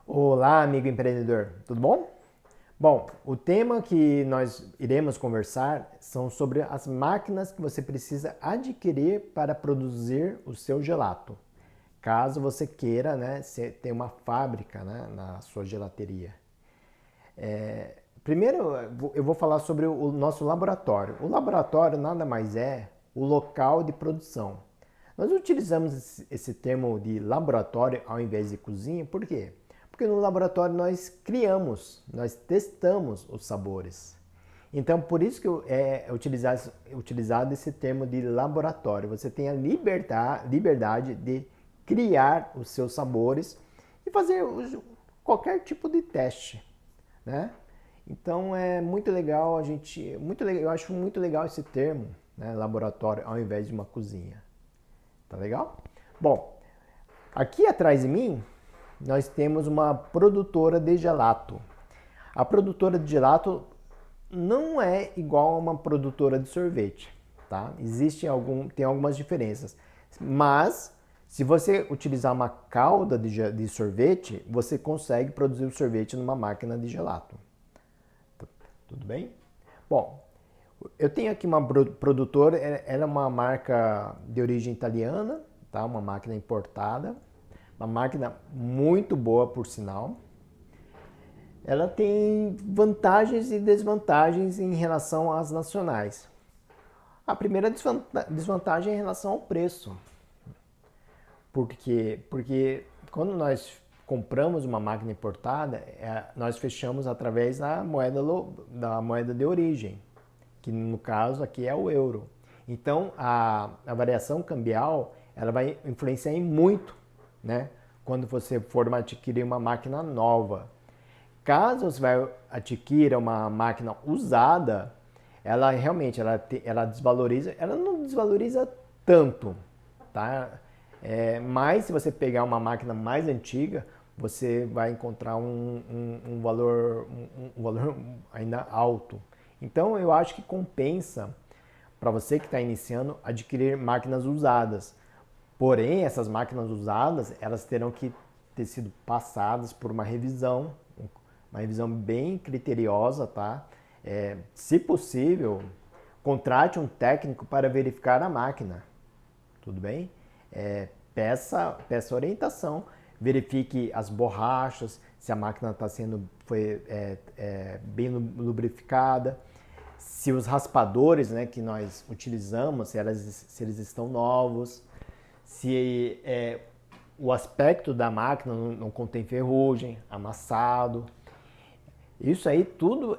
Olá, amigo empreendedor, tudo bom? Bom, o tema que nós iremos conversar são sobre as máquinas que você precisa adquirir para produzir o seu gelato. Caso você queira, né, ter uma fábrica, né, na sua gelateria. Primeiro, eu vou falar sobre o nosso laboratório. O laboratório nada mais é o local de produção. Nós utilizamos esse termo de laboratório ao invés de cozinha, por quê? Porque no laboratório nós criamos, nós testamos os sabores. Então, por isso que é utilizado esse termo de laboratório. Você tem a liberdade de criar os seus sabores e fazer qualquer tipo de teste, né? Então é muito legal eu acho muito legal esse termo, né, laboratório ao invés de uma cozinha. Tá legal? Bom, aqui atrás de mim nós temos uma produtora de gelato. A produtora de gelato não é igual a uma produtora de sorvete, tá? Tem algumas diferenças, mas se você utilizar uma calda de sorvete, você consegue produzir o sorvete numa máquina de gelato. Tudo bem? Bom, eu tenho aqui uma produtora, ela é uma marca de origem italiana, tá? Uma máquina importada, uma máquina muito boa por sinal. Ela tem vantagens e desvantagens em relação às nacionais. A primeira desvantagem é em relação ao preço. Porque quando nós compramos uma máquina importada, nós fechamos através da moeda de origem, que no caso aqui é o euro. Então a variação cambial ela vai influenciar em muito, né? Quando você for adquirir uma máquina nova. Caso você vai adquirir uma máquina usada, ela realmente ela desvaloriza, ela não desvaloriza tanto, tá? Mas se você pegar uma máquina mais antiga, você vai encontrar um valor ainda alto. Então eu acho que compensa para você que está iniciando adquirir máquinas usadas. Porém, essas máquinas usadas elas terão que ter sido passadas por uma revisão bem criteriosa, tá? Se possível, contrate um técnico para verificar a máquina, tudo bem? Peça orientação, verifique as borrachas, se a máquina está sendo bem lubrificada, se os raspadores, né, que nós utilizamos, se eles estão novos, se o aspecto da máquina não contém ferrugem, amassado. Isso aí tudo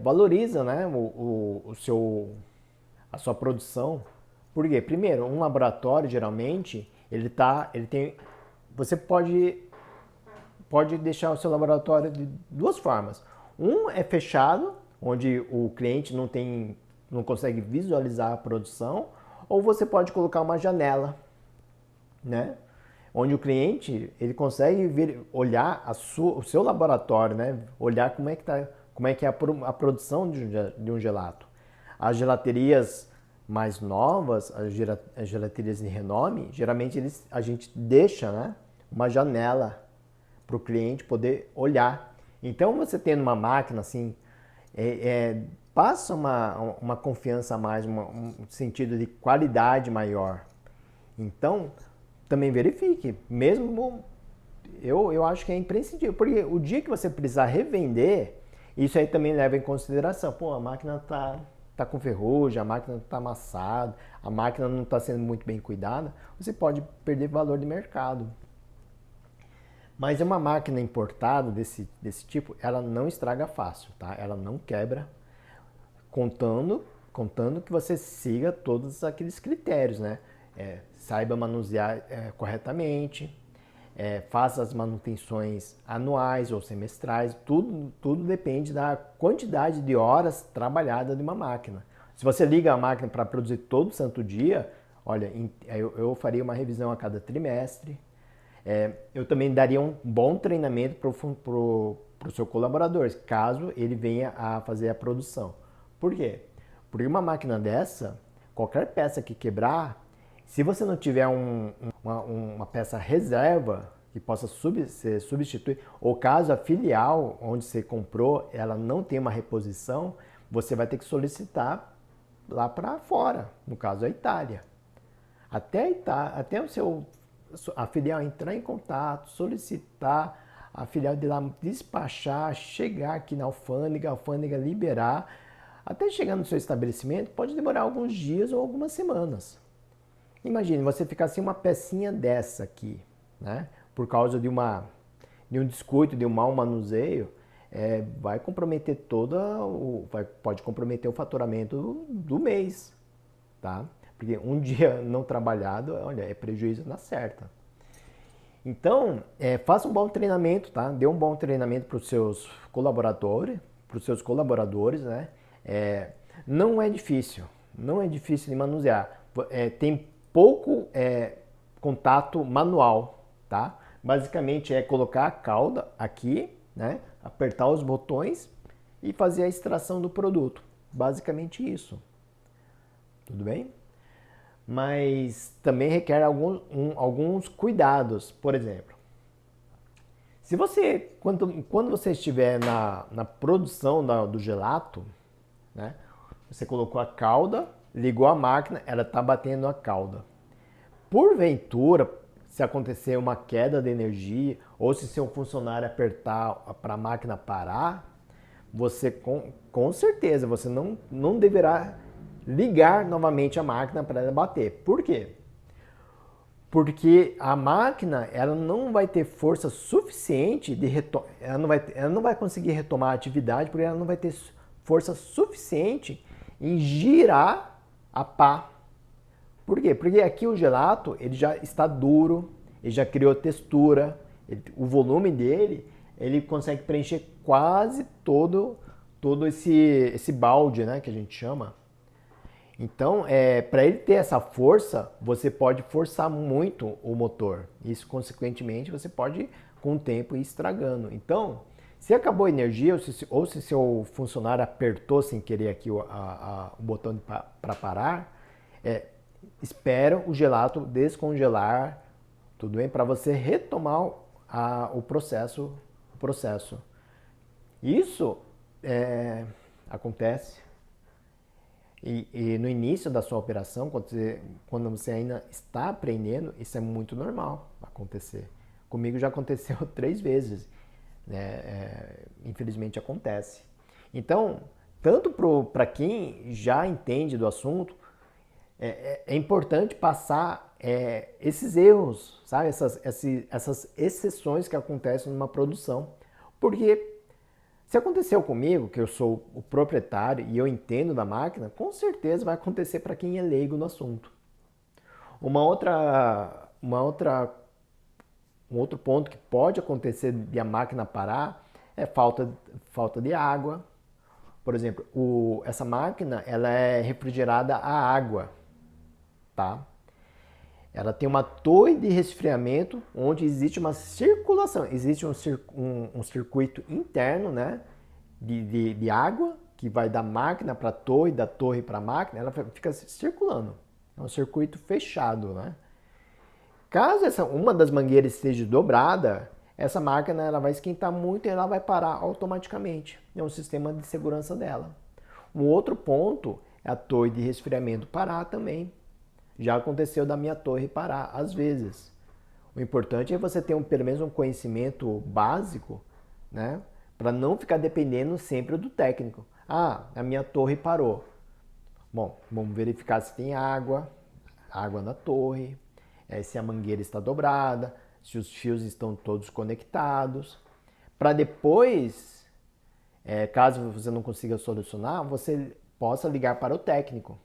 valoriza, né, a sua produção. Por quê? Primeiro, um laboratório geralmente você pode deixar o seu laboratório de duas formas. Um é fechado, onde o cliente não consegue visualizar a produção, ou você pode colocar uma janela, né? Onde o cliente ele consegue olhar o seu laboratório, né? Olhar como é que é a produção de um gelato. As gelaterias mais novas, as gelaterias de renome, geralmente a gente deixa, né, uma janela para o cliente poder olhar. Então você tendo uma máquina assim, passa uma confiança a mais, um sentido de qualidade maior. Então, também verifique, mesmo eu acho que é imprescindível, porque o dia que você precisar revender, isso aí também leva em consideração. Pô, a máquina tá com ferrugem, a máquina está amassada, a máquina não está sendo muito bem cuidada, você pode perder valor de mercado. Mas uma máquina importada desse tipo, ela não estraga fácil, tá? Ela não quebra, contando que você siga todos aqueles critérios, né? Saiba manusear corretamente, faça as manutenções anuais ou semestrais, tudo depende da quantidade de horas trabalhadas de uma máquina. Se você liga a máquina para produzir todo santo dia, olha, eu faria uma revisão a cada trimestre. Eu também daria um bom treinamento para o seu colaborador, caso ele venha a fazer a produção. Por quê? Porque uma máquina dessa, qualquer peça que quebrar, se você não tiver uma peça reserva, que possa ser substituir, ou caso a filial onde você comprou, ela não tem uma reposição, você vai ter que solicitar lá para fora, no caso a Itália. Até a filial entrar em contato, solicitar, a filial de lá despachar, chegar aqui na alfândega, a alfândega liberar, até chegar no seu estabelecimento pode demorar alguns dias ou algumas semanas. Imagine você ficar sem uma pecinha dessa aqui, né? Por causa de um descuido, de um mau manuseio, vai comprometer pode comprometer o faturamento do mês, tá? Porque um dia não trabalhado, olha, é prejuízo na certa. Então, faça um bom treinamento, tá? Dê um bom treinamento para os seus colaboradores, né? Não é difícil de manusear. Tem pouco contato manual, tá? Basicamente é colocar a cauda aqui, né? Apertar os botões e fazer a extração do produto. Basicamente isso. Tudo bem? Mas também requer alguns cuidados. Por exemplo, se você, quando você estiver na produção do gelato, né, você colocou a cauda, ligou a máquina, ela está batendo a cauda. Porventura, se acontecer uma queda de energia ou se seu funcionário apertar para a máquina parar, você com certeza você não deverá ligar novamente a máquina para ela bater. Por quê? Porque a máquina ela não vai ter força suficiente ela não vai conseguir retomar a atividade porque ela não vai ter força suficiente em girar a pá. Por quê? Porque aqui o gelato ele já está duro, ele já criou textura, o volume dele ele consegue preencher quase todo esse balde, né, que a gente chama. Então, para ele ter essa força, você pode forçar muito o motor. Isso, consequentemente, você pode, com o tempo, ir estragando. Então, se acabou a energia ou se seu funcionário apertou sem querer aqui o botão para parar, espera o gelato descongelar, tudo bem? Para você retomar o processo. Isso acontece. E no início da sua operação, quando você ainda está aprendendo, isso é muito normal acontecer. Comigo já aconteceu 3 vezes, né? Infelizmente acontece. Então, tanto para quem já entende do assunto, é importante passar esses erros, sabe? Essas exceções que acontecem numa produção. Porque se aconteceu comigo, que eu sou o proprietário e eu entendo da máquina, com certeza vai acontecer para quem é leigo no assunto. Um outro ponto que pode acontecer de a máquina parar é falta de água. Por exemplo, essa máquina ela é refrigerada a água, tá? Ela tem uma torre de resfriamento onde existe uma circulação, existe um circuito interno, né, de água que vai da máquina para a torre, da torre para a máquina, ela fica circulando. É um circuito fechado, né? Caso uma das mangueiras esteja dobrada, essa máquina ela vai esquentar muito e ela vai parar automaticamente. É um sistema de segurança dela. Um outro ponto é a torre de resfriamento parar também. Já aconteceu da minha torre parar, às vezes. O importante é você ter pelo menos um conhecimento básico, né? Para não ficar dependendo sempre do técnico. Ah, a minha torre parou. Bom, vamos verificar se tem água na torre, se a mangueira está dobrada, se os fios estão todos conectados. Para depois, caso você não consiga solucionar, você possa ligar para o técnico.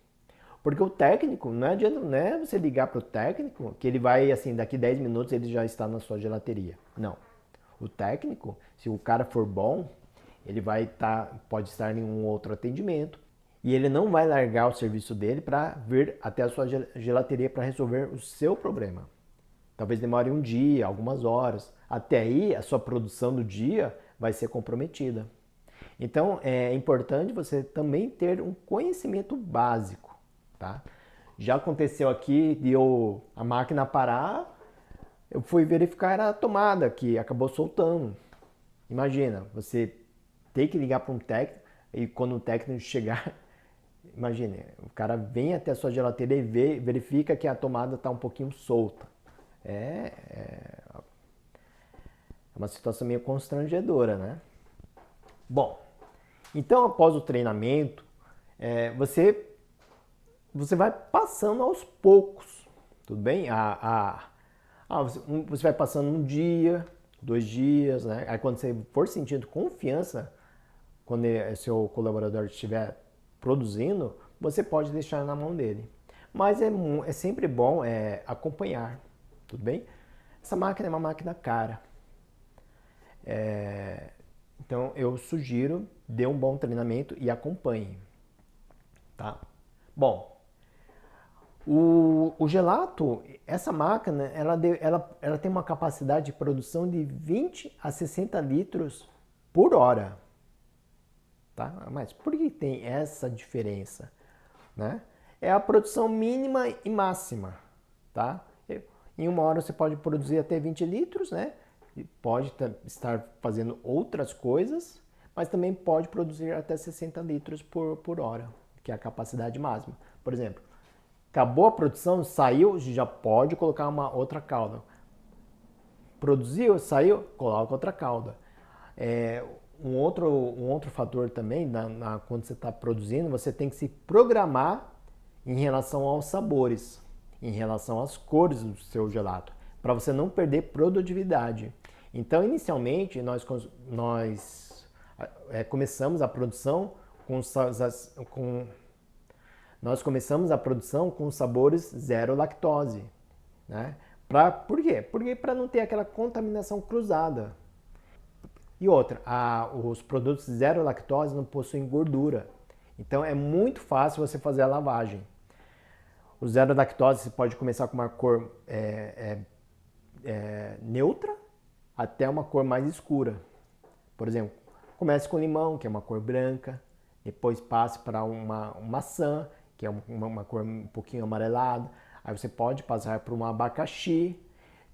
Porque o técnico, não é você ligar para o técnico que ele vai, assim, daqui 10 minutos ele já está na sua gelateria. Não. O técnico, se o cara for bom, ele pode estar em um outro atendimento e ele não vai largar o serviço dele para vir até a sua gelateria para resolver o seu problema. Talvez demore um dia, algumas horas. Até aí, a sua produção do dia vai ser comprometida. Então, é importante você também ter um conhecimento básico. Tá? Já aconteceu aqui de a máquina parar, eu fui verificar era a tomada que acabou soltando. Imagina, você tem que ligar para um técnico e quando o técnico chegar, imagine, o cara vem até a sua geladeira e verifica que a tomada está um pouquinho solta. É uma situação meio constrangedora, né? Bom, então após o treinamento, você vai passando aos poucos, tudo bem? Você vai passando um dia, 2 dias, né? Aí quando você for sentindo confiança, quando seu colaborador estiver produzindo, você pode deixar na mão dele. Mas é sempre bom acompanhar, tudo bem? Essa máquina é uma máquina cara. Então eu sugiro, dê um bom treinamento e acompanhe. Tá? Bom, o gelato, essa máquina, ela tem uma capacidade de produção de 20 a 60 litros por hora. Tá? Mas por que tem essa diferença? Né? É a produção mínima e máxima. Tá? Em uma hora você pode produzir até 20 litros, né? E pode estar fazendo outras coisas, mas também pode produzir até 60 litros por hora, que é a capacidade máxima. Por exemplo, acabou a produção, saiu, já pode colocar uma outra calda. Produziu, saiu, coloca outra calda. Um outro fator também, quando você está produzindo, você tem que se programar em relação aos sabores, em relação às cores do seu gelato, para você não perder produtividade. Então, inicialmente, nós começamos a produção com sabores zero lactose, né? Por quê? Porque para não ter aquela contaminação cruzada. E outra, os produtos zero lactose não possuem gordura. Então é muito fácil você fazer a lavagem. O zero lactose você pode começar com uma cor neutra até uma cor mais escura. Por exemplo, comece com limão, que é uma cor branca, depois passe para uma maçã, que é uma cor um pouquinho amarelada. Aí você pode passar para um abacaxi,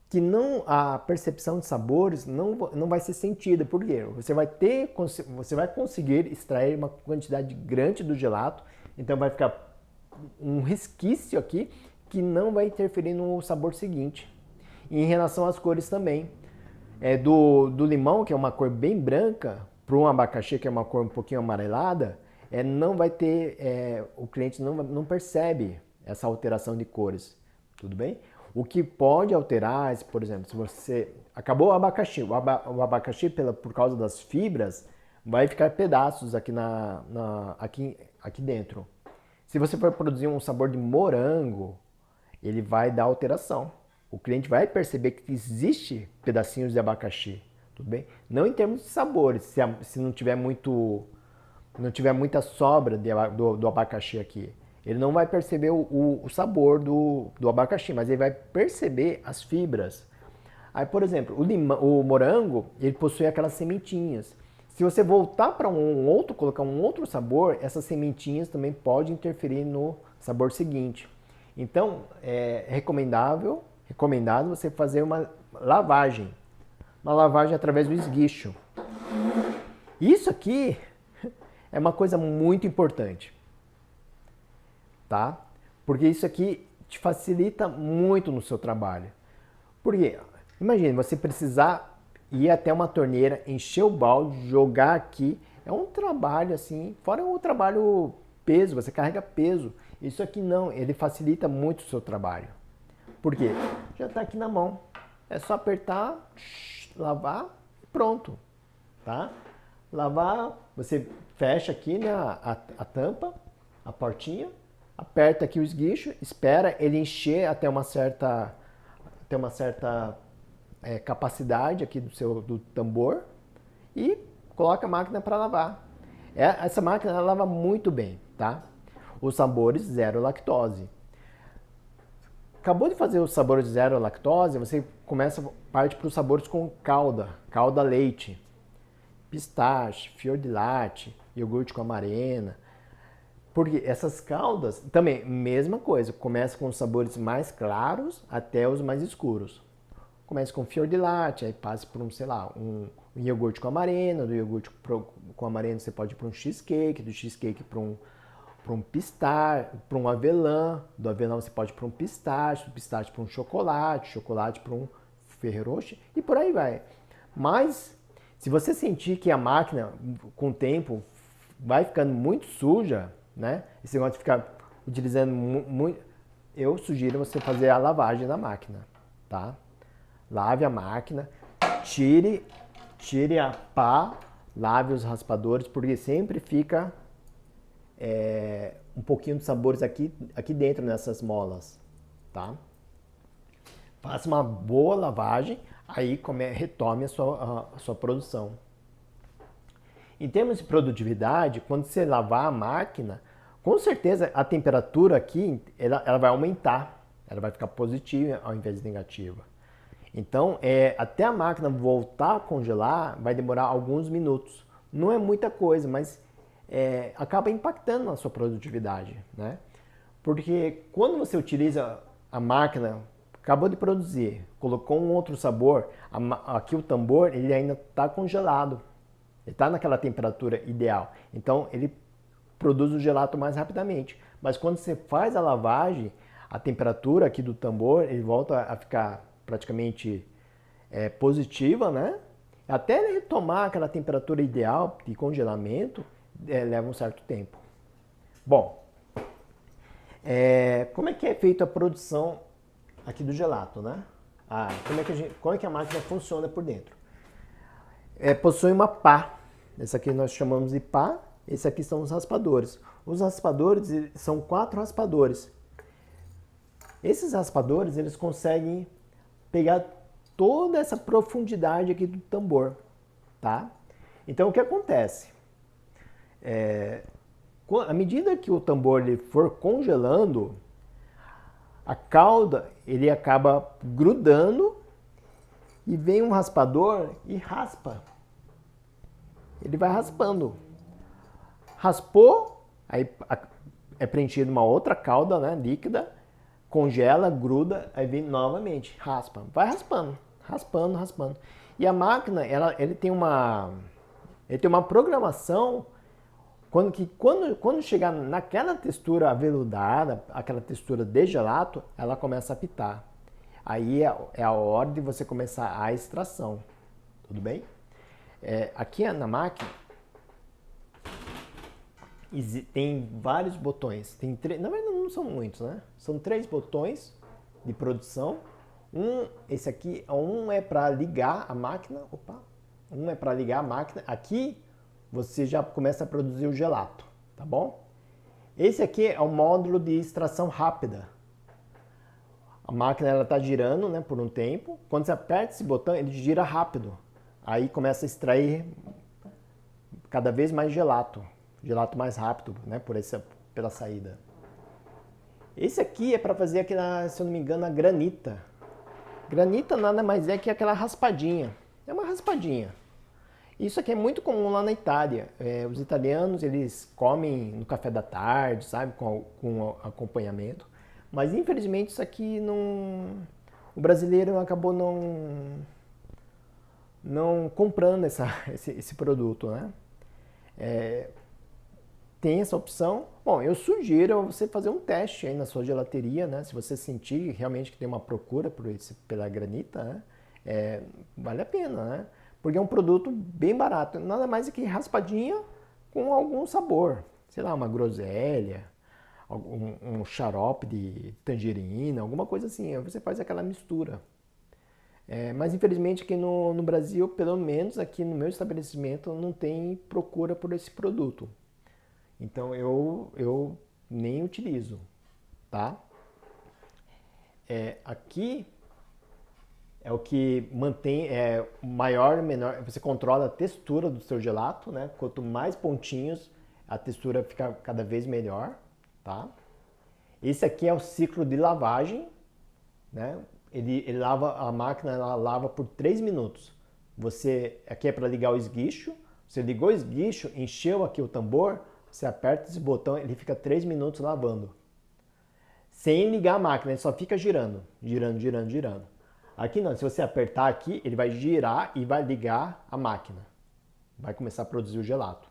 que a percepção de sabores não vai ser sentida. Por quê? Você vai conseguir extrair uma quantidade grande do gelato, então vai ficar um resquício aqui que não vai interferir no sabor seguinte. E em relação às cores também, do limão, que é uma cor bem branca, para um abacaxi, que é uma cor um pouquinho amarelada, não vai ter, o cliente não percebe essa alteração de cores, tudo bem? O que pode alterar, por exemplo, se você acabou o abacaxi, por causa das fibras, vai ficar pedaços aqui aqui dentro. Se você for produzir um sabor de morango, ele vai dar alteração. O cliente vai perceber que existe pedacinhos de abacaxi, tudo bem? Não em termos de sabores, se não tiver muita sobra do abacaxi aqui. Ele não vai perceber o sabor do abacaxi, mas ele vai perceber as fibras. Aí, por exemplo, o morango, ele possui aquelas sementinhas. Se você voltar para colocar um outro sabor, essas sementinhas também podem interferir no sabor seguinte. Então, é recomendado você fazer uma lavagem através do esguicho. Isso aqui é uma coisa muito importante, tá? Porque isso aqui te facilita muito no seu trabalho. Porque, imagine, você precisar ir até uma torneira, encher o balde, jogar aqui. É um trabalho assim, fora o trabalho peso, você carrega peso. Isso aqui não, ele facilita muito o seu trabalho. Por quê? Já está aqui na mão. É só apertar, lavar e pronto, tá? Lavar, você fecha aqui, né, a tampa, a portinha, aperta aqui o esguicho, espera ele encher até uma certa capacidade aqui do tambor e coloca a máquina para lavar. Essa máquina ela lava muito bem, tá? Os sabores zero lactose. Acabou de fazer os sabores zero lactose, você parte para os sabores com calda leite, pistache, fior de latte, iogurte com amarena. Porque essas caldas, também, mesma coisa, começa com os sabores mais claros até os mais escuros. Comece com fior de latte, aí passe por sei lá, um iogurte com amarena, do iogurte com amarena você pode ir para um cheesecake, do cheesecake para um pistache, para um avelã, do avelã você pode ir para um pistache, do pistache para um chocolate, chocolate para um Ferrero Rocher e por aí vai. Mas se você sentir que a máquina com o tempo vai ficando muito suja, né? Esse negócio de ficar utilizando muito, eu sugiro você fazer a lavagem da máquina, tá? Lave a máquina, tire a pá, lave os raspadores, porque sempre fica um pouquinho de sabores aqui dentro nessas molas, tá? Faça uma boa lavagem, aí retome a sua produção. Em termos de produtividade, quando você lavar a máquina, com certeza a temperatura aqui ela vai aumentar, ela vai ficar positiva ao invés de negativa. Então, até a máquina voltar a congelar, vai demorar alguns minutos. Não é muita coisa, mas acaba impactando na sua produtividade, né? Porque quando você utiliza a máquina, acabou de produzir, colocou um outro sabor, aqui o tambor ele ainda está congelado, ele está naquela temperatura ideal. Então, ele produz o gelato mais rapidamente. Mas quando você faz a lavagem, a temperatura aqui do tambor ele volta a ficar praticamente positiva, né? Até ele retomar aquela temperatura ideal de congelamento, leva um certo tempo. Bom, como é que é feita a produção aqui do gelato, né? Como é que a máquina funciona por dentro? Possui uma pá. Esse aqui nós chamamos de pá. Esse aqui são os raspadores. Os raspadores são 4 raspadores. Esses raspadores eles conseguem pegar toda essa profundidade aqui do tambor, tá? Então o que acontece? À medida que o tambor ele for congelando, a cauda ele acaba grudando e vem um raspador e raspa. Ele vai raspando. Raspou, aí é preenchido uma outra cauda, né, líquida, congela, gruda, aí vem novamente, raspa. Vai raspando, raspando, raspando. E a máquina, ele tem uma programação quando chegar naquela textura aveludada, aquela textura de gelato, ela começa a apitar. Aí é a hora de você começar a extração. Tudo bem? Aqui na máquina tem vários botões. Na verdade não são muitos, né? São 3 botões de produção. Esse aqui, um é para ligar a máquina. Um é para ligar a máquina. Aqui você já começa a produzir o gelato, tá bom? Esse aqui é o módulo de extração rápida. A máquina ela está girando, né, por um tempo. Quando você aperta esse botão, ele gira rápido. Aí começa a extrair cada vez mais gelato mais rápido, né, pela saída. Esse aqui é para fazer aquela, se eu não me engano, a granita. Granita nada mais é que aquela raspadinha. É uma raspadinha. Isso aqui é muito comum lá na Itália. Os italianos, eles comem no café da tarde, sabe, com acompanhamento. Mas, infelizmente, isso aqui não... O brasileiro acabou não comprando esse produto, né? Tem essa opção. Bom, eu sugiro você fazer um teste aí na sua gelateria, né? Se você sentir realmente que tem uma procura pela granita, né? Vale a pena, né? Porque é um produto bem barato. Nada mais do que raspadinha com algum sabor. Sei lá, uma groselha, um xarope de tangerina, alguma coisa assim. Aí você faz aquela mistura. Mas infelizmente aqui no Brasil, pelo menos aqui no meu estabelecimento, não tem procura por esse produto. Então eu nem utilizo, tá? Aqui é o que mantém maior e menor. Você controla a textura do seu gelato, né? Quanto mais pontinhos, a textura fica cada vez melhor, tá? Esse aqui é o ciclo de lavagem, né? Ele lava a máquina, ela lava por 3 minutos. Aqui é para ligar o esguicho. Você ligou o esguicho, encheu aqui o tambor, você aperta esse botão, ele fica 3 minutos lavando. Sem ligar a máquina, ele só fica girando, girando, girando, girando. Aqui não, se você apertar aqui, ele vai girar e vai ligar a máquina. Vai começar a produzir o gelato.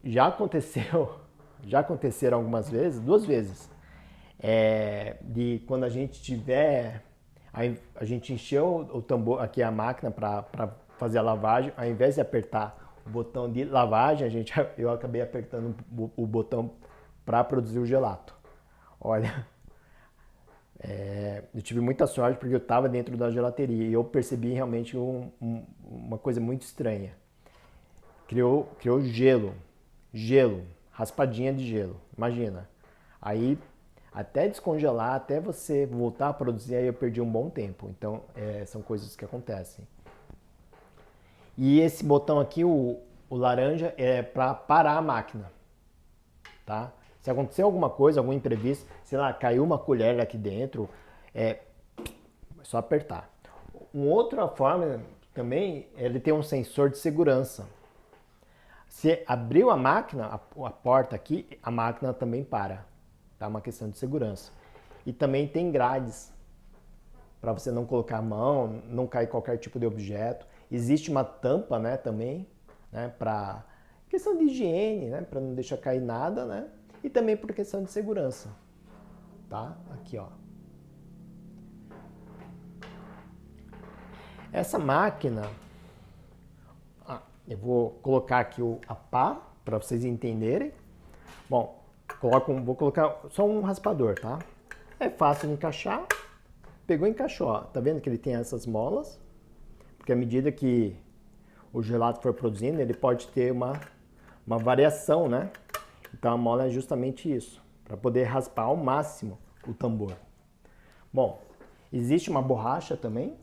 Já aconteceu, já aconteceram algumas vezes, 2 vezes, de quando a gente tiver, a gente encheu o tambor, aqui a máquina para fazer a lavagem, ao invés de apertar o botão de lavagem, eu acabei apertando o botão para produzir o gelato. Olha, eu tive muita sorte porque eu estava dentro da gelateria e eu percebi realmente uma coisa muito estranha. Criou gelo, raspadinha de gelo, imagina. Aí, até descongelar, até você voltar a produzir, aí eu perdi um bom tempo. Então, são coisas que acontecem. E esse botão aqui, o laranja, é para parar a máquina, tá? Se acontecer alguma coisa, algum imprevisto, sei lá, caiu uma colher aqui dentro, é só apertar. Uma outra forma também, ele tem um sensor de segurança. Se abriu a máquina, a porta aqui, a máquina também para. Tá? Uma questão de segurança. E também tem grades para você não colocar a mão, não cair qualquer tipo de objeto. Existe uma tampa, né, também, né, para questão de higiene, né, para não deixar cair nada, né? E também por questão de segurança. Tá? Aqui, ó. Essa máquina, eu vou colocar aqui a pá para vocês entenderem. Bom, vou colocar só um raspador, tá? É fácil de encaixar. Pegou e encaixou, ó. Tá vendo que ele tem essas molas? Porque à medida que o gelato for produzindo, ele pode ter uma variação, né? Então a mola é justamente isso, para poder raspar ao máximo o tambor. Bom, existe uma borracha também.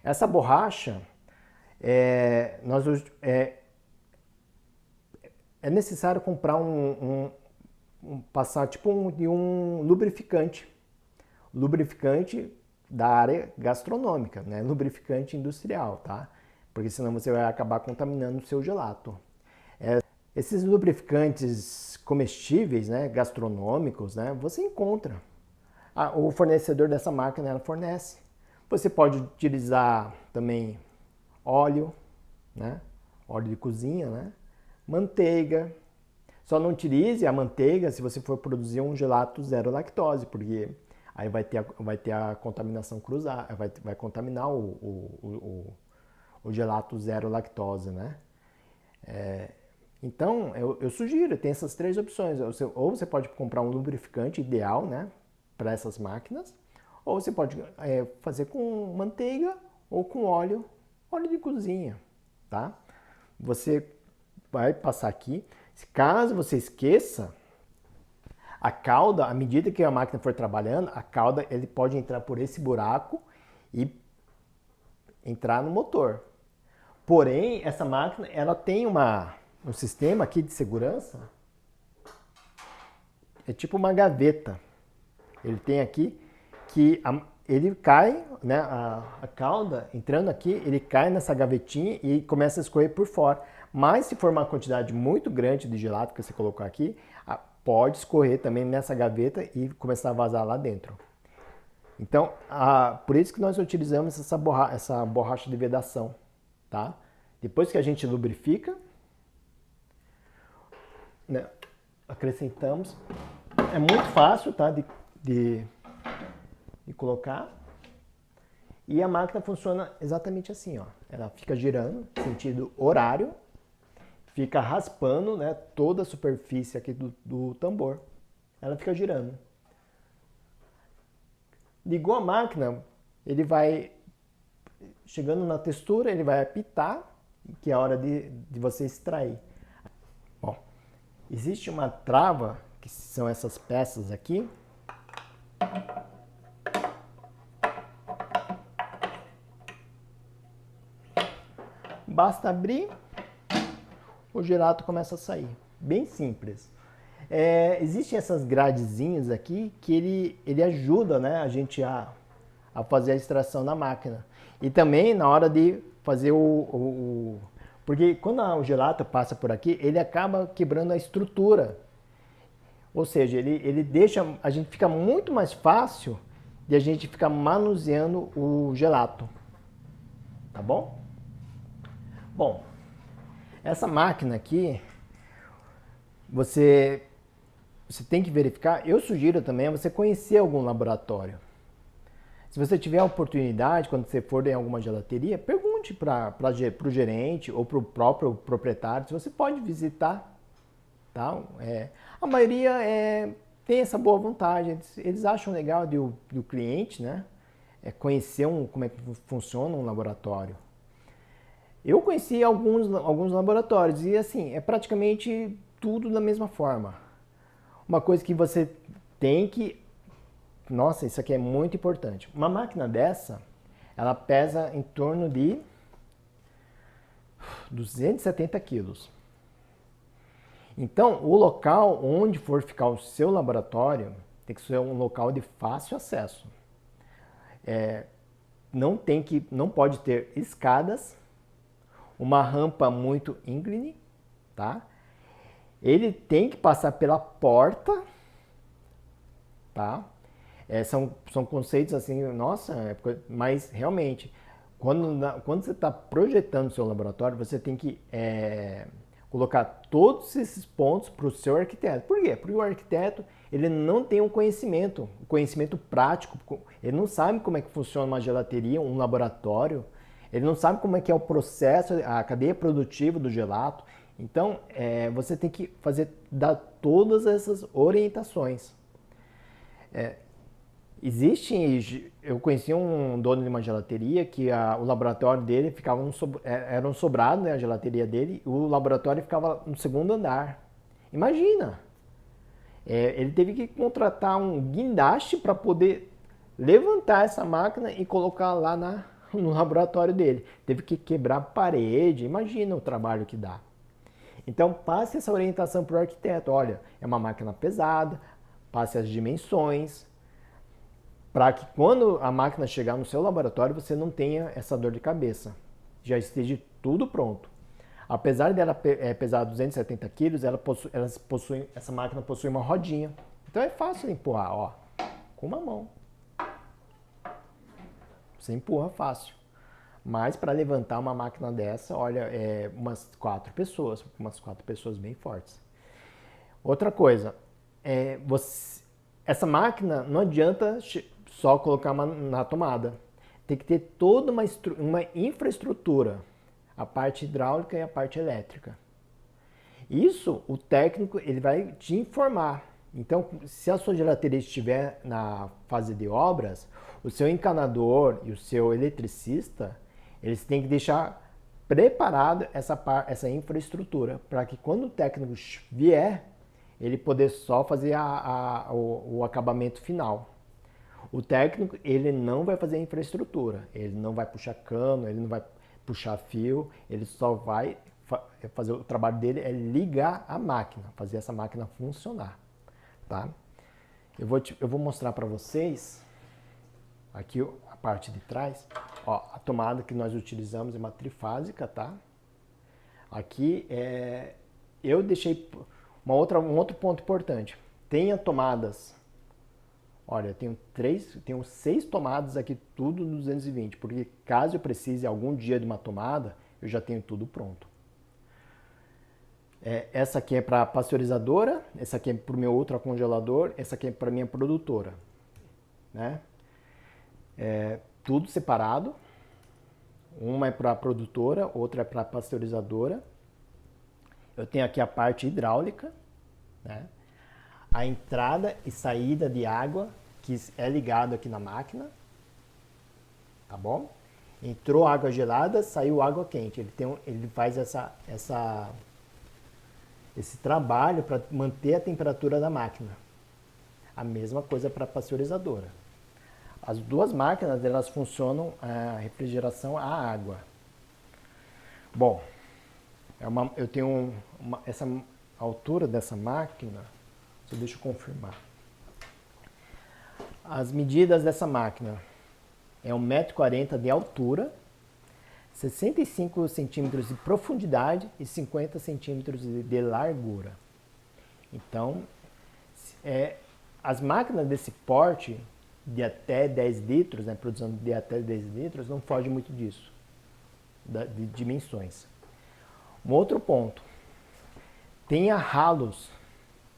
Essa borracha, é necessário comprar passar tipo um lubrificante. Lubrificante da área gastronômica, né? Lubrificante industrial, tá? Porque senão você vai acabar contaminando o seu gelato. Esses lubrificantes comestíveis, né, gastronômicos, né, você encontra. O fornecedor dessa máquina ela fornece. Você pode utilizar também óleo, né, óleo de cozinha, né, manteiga. Só não utilize a manteiga se você for produzir um gelato zero lactose, porque aí vai ter a contaminação cruzada, vai contaminar o gelato zero lactose, né? Então, eu sugiro, tem essas 3 opções. Ou você pode comprar um lubrificante ideal, né, para essas máquinas, ou você pode fazer com manteiga ou com óleo de cozinha, tá? Você vai passar aqui. Caso você esqueça, a cauda, à medida que a máquina for trabalhando, a cauda ele pode entrar por esse buraco e entrar no motor. Porém, essa máquina ela tem um sistema aqui de segurança, é tipo uma gaveta. Ele tem aqui que ele cai, né, a cauda entrando aqui, ele cai nessa gavetinha e começa a escorrer por fora. Mas se for uma quantidade muito grande de gelato que você colocou aqui, pode escorrer também nessa gaveta e começar a vazar lá dentro. Então, por isso que nós utilizamos essa borracha de vedação, tá? Depois que a gente lubrifica, né, acrescentamos. É muito fácil, tá, de colocar. E a máquina funciona exatamente assim, ó. Ela fica girando, sentido horário, fica raspando, né, toda a superfície aqui do tambor. Ela fica girando. Ligou a máquina, ele vai chegando na textura, ele vai apitar, que é a hora de você extrair. Bom, existe uma trava, que são essas peças aqui. Basta abrir, o gelato começa a sair. Bem simples. Existem essas gradezinhas aqui que ele ajuda, né, a gente a fazer a extração na máquina. E também na hora de fazer porque quando o gelato passa por aqui, ele acaba quebrando a estrutura. Ou seja, ele deixa, a gente fica muito mais fácil de a gente ficar manuseando o gelato, tá bom? Bom, essa máquina aqui, você tem que verificar. Eu sugiro também você conhecer algum laboratório. Se você tiver a oportunidade, quando você for em alguma gelateria, pergunte para o gerente ou para o próprio proprietário se você pode visitar. Tá? A maioria tem essa boa vontade, eles acham legal do cliente, né? Conhecer como é que funciona um laboratório. Eu conheci alguns laboratórios e assim, é praticamente tudo da mesma forma. Uma coisa que você tem que... Nossa, isso aqui é muito importante. Uma máquina dessa, ela pesa em torno de 270 quilos. Então, o local onde for ficar o seu laboratório tem que ser um local de fácil acesso. Não pode ter escadas, uma rampa muito íngreme, tá? Ele tem que passar pela porta, tá? São conceitos assim, nossa, mas realmente, quando você está projetando o seu laboratório, você tem que colocar todos esses pontos para o seu arquiteto. Por quê? Porque o arquiteto ele não tem um conhecimento prático, ele não sabe como é que funciona uma gelateria, um laboratório, ele não sabe como é que é o processo, a cadeia produtiva do gelato. Então, você tem que dar todas essas orientações. Eu conheci um dono de uma gelateria que o laboratório dele ficava era um sobrado, né, a gelateria dele, e o laboratório ficava no segundo andar. Imagina! Ele teve que contratar um guindaste para poder levantar essa máquina e colocar lá no laboratório dele. Teve que quebrar a parede, imagina o trabalho que dá. Então passe essa orientação para o arquiteto. Olha, é uma máquina pesada, passe as dimensões, para que quando a máquina chegar no seu laboratório você não tenha essa dor de cabeça. Já esteja tudo pronto. Apesar dela pesar 270 quilos, essa máquina possui uma rodinha. Então é fácil de empurrar, ó, com uma mão. Você empurra fácil. Mas para levantar uma máquina dessa, olha, umas 4 pessoas bem fortes. Outra coisa, essa máquina não adianta só colocar na tomada. Tem que ter toda uma infraestrutura, a parte hidráulica e a parte elétrica. Isso o técnico ele vai te informar. Então, se a sua gelateria estiver na fase de obras, o seu encanador e o seu eletricista, eles têm que deixar preparado essa infraestrutura para que quando o técnico vier, ele poder só fazer o acabamento final. O técnico ele não vai fazer a infraestrutura, ele não vai puxar cano, ele não vai puxar fio, ele só vai fazer o trabalho dele é ligar a máquina, fazer essa máquina funcionar, tá? Eu vou mostrar para vocês aqui a parte de trás. Ó, a tomada que nós utilizamos é uma trifásica, tá? Aqui eu deixei um outro ponto importante. Tenha tomadas. Olha, eu tenho 6 tomadas aqui, tudo no 220, porque caso eu precise algum dia de uma tomada, eu já tenho tudo pronto. Essa aqui é para a pasteurizadora, essa aqui é para o meu outro congelador, essa aqui é para a minha produtora, né? Tudo separado. Uma é para a produtora, outra é para a pasteurizadora. Eu tenho aqui a parte hidráulica, né? A entrada e saída de água, que é ligado aqui na máquina, tá bom? Entrou água gelada, saiu água quente. Ele faz esse trabalho para manter a temperatura da máquina. A mesma coisa para a pasteurizadora. As duas máquinas elas funcionam a refrigeração à água. Bom, eu tenho essa altura dessa máquina. Deixa eu confirmar. As medidas dessa máquina é 1,40 m de altura, 65 centímetros de profundidade e 50 centímetros de largura. Então, as máquinas desse porte, de até 10 litros, né, produção de até 10 litros, não foge muito disso, de dimensões. Um outro ponto, tenha ralos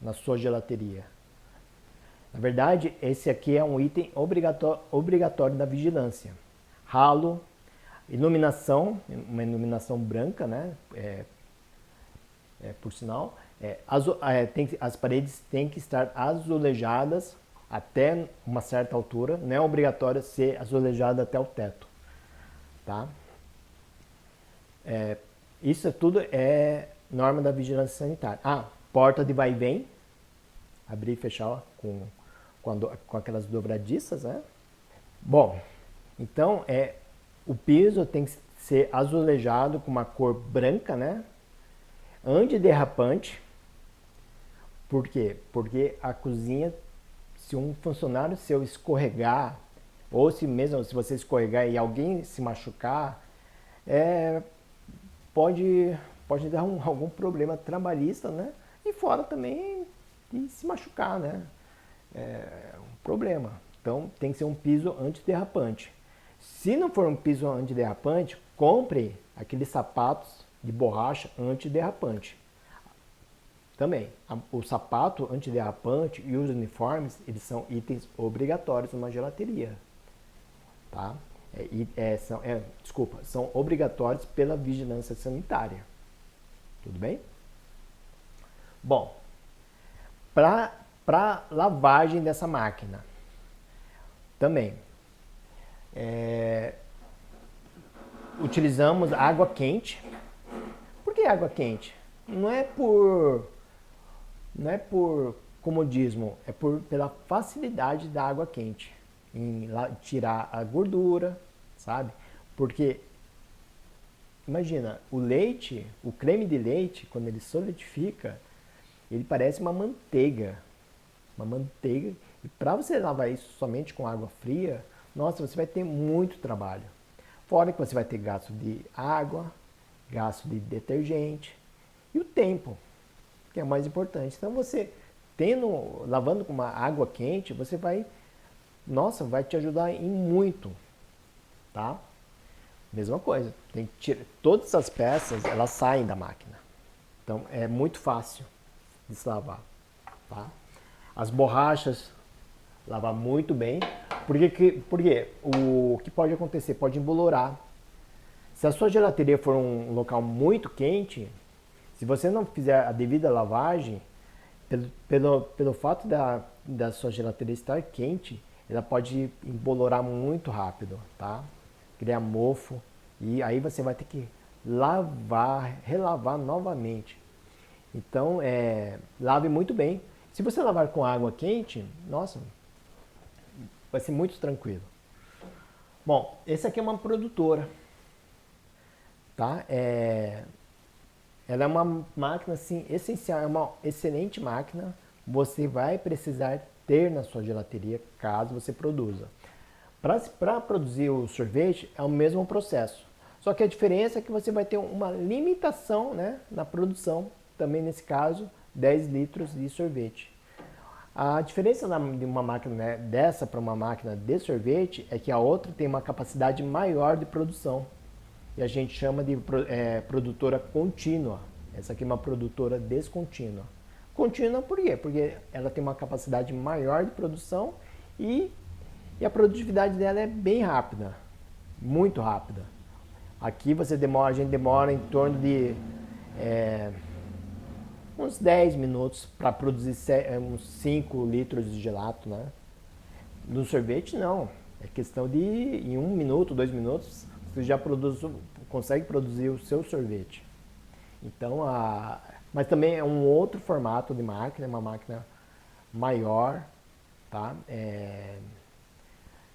na sua gelateria. Na verdade, esse aqui é um item obrigatório da vigilância. Ralo, iluminação, uma iluminação branca, né? Por sinal, as paredes têm que estar azulejadas até uma certa altura, não é obrigatório ser azulejada até o teto, tá? Isso tudo é norma da vigilância sanitária. Porta de vai e vem, abrir e fechar com aquelas dobradiças, né? Bom, então o piso tem que ser azulejado com uma cor branca, né? Antiderrapante. Por quê? Porque a cozinha, se um funcionário seu escorregar, ou se você escorregar e alguém se machucar, pode dar algum problema trabalhista, né? E fora também de se machucar, né? É um problema. Então tem que ser um piso antiderrapante. Se não for um piso antiderrapante, compre aqueles sapatos de borracha antiderrapante. Também, o sapato antiderrapante e os uniformes, eles são itens obrigatórios numa gelateria. Tá? São obrigatórios pela vigilância sanitária. Tudo bem? Bom, para lavagem dessa máquina, também, utilizamos água quente. Por que água quente? Não é por comodismo, é pela facilidade da água quente em tirar a gordura, sabe? Porque imagina, o creme de leite, quando ele solidifica, ele parece uma manteiga. E para você lavar isso somente com água fria, nossa, você vai ter muito trabalho. Fora que você vai ter gasto de água, gasto de detergente e o tempo, que é mais importante. Então você lavando com uma água quente, você vai te ajudar em muito, tá? Mesma coisa, tem que tirar todas as peças, elas saem da máquina. Então é muito fácil de se lavar, tá? As borrachas, lavar muito bem, porque o que pode acontecer? Pode embolorar. Se a sua gelateria for um local muito quente, se você não fizer a devida lavagem, pelo fato da sua gelateria estar quente, ela pode embolorar muito rápido, tá? Criar mofo, e aí você vai ter que relavar novamente. Então, lave muito bem. Se você lavar com água quente, nossa, vai ser muito tranquilo. Bom, esse aqui é uma produtora, tá? Ela é uma máquina assim, essencial, é uma excelente máquina. Você vai precisar ter na sua gelateria caso você produza. Para produzir o sorvete é o mesmo processo. Só que a diferença é que você vai ter uma limitação, né, na produção, também nesse caso, 10 litros de sorvete. A diferença de uma máquina, né, dessa para uma máquina de sorvete é que a outra tem uma capacidade maior de produção. E a gente chama de produtora contínua. Essa aqui é uma produtora descontínua. Contínua por quê? Porque ela tem uma capacidade maior de produção e a produtividade dela é bem rápida, muito rápida. Aqui a gente demora em torno de uns 10 minutos para produzir uns 5 litros de gelato, né? No sorvete não, é questão de em 1 minuto, 2 minutos, você já consegue produzir o seu sorvete. Então, mas também é um outro formato de máquina, uma máquina maior, tá?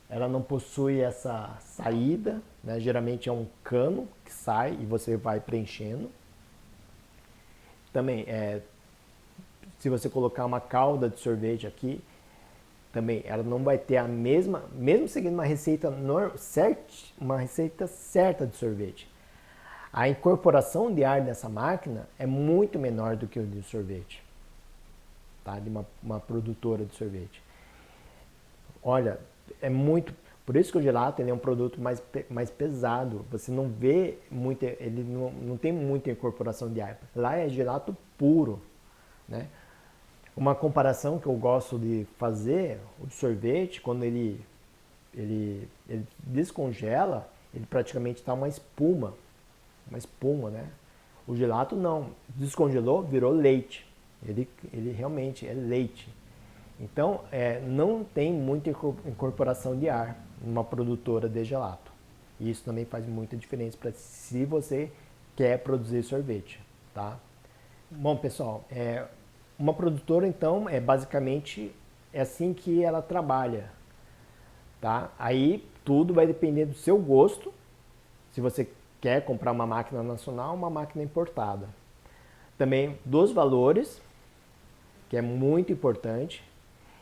Ela não possui essa saída, né? Geralmente é um cano que sai e você vai preenchendo. Também, se você colocar uma calda de sorvete aqui, também ela não vai ter a mesma, mesmo seguindo uma receita certa de sorvete. A incorporação de ar dessa máquina é muito menor do que o de sorvete, tá? De uma produtora de sorvete. Olha, é muito... Por isso que o gelato ele é um produto mais pesado. Você não vê muito, ele não tem muita incorporação de ar. Lá é gelato puro, né? Uma comparação que eu gosto de fazer, o sorvete, quando ele descongela, ele praticamente está uma espuma, né? O gelato não, descongelou, virou leite. Ele realmente é leite. Então, não tem muita incorporação de ar numa produtora de gelato. E isso também faz muita diferença para se você quer produzir sorvete, tá? Bom, pessoal, uma produtora então basicamente é assim que ela trabalha, tá? Aí tudo vai depender do seu gosto. Se você quer comprar uma máquina nacional, ou uma máquina importada. Também dos valores, que é muito importante,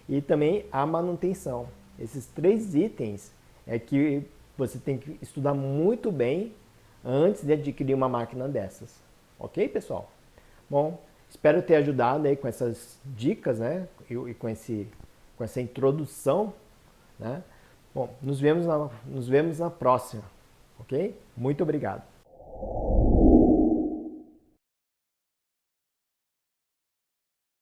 e também a manutenção. Esses 3 itens é que você tem que estudar muito bem antes de adquirir uma máquina dessas. Ok, pessoal? Bom, espero ter ajudado aí com essas dicas, né? E com essa introdução, né? Bom, nos vemos na próxima, ok? Muito obrigado.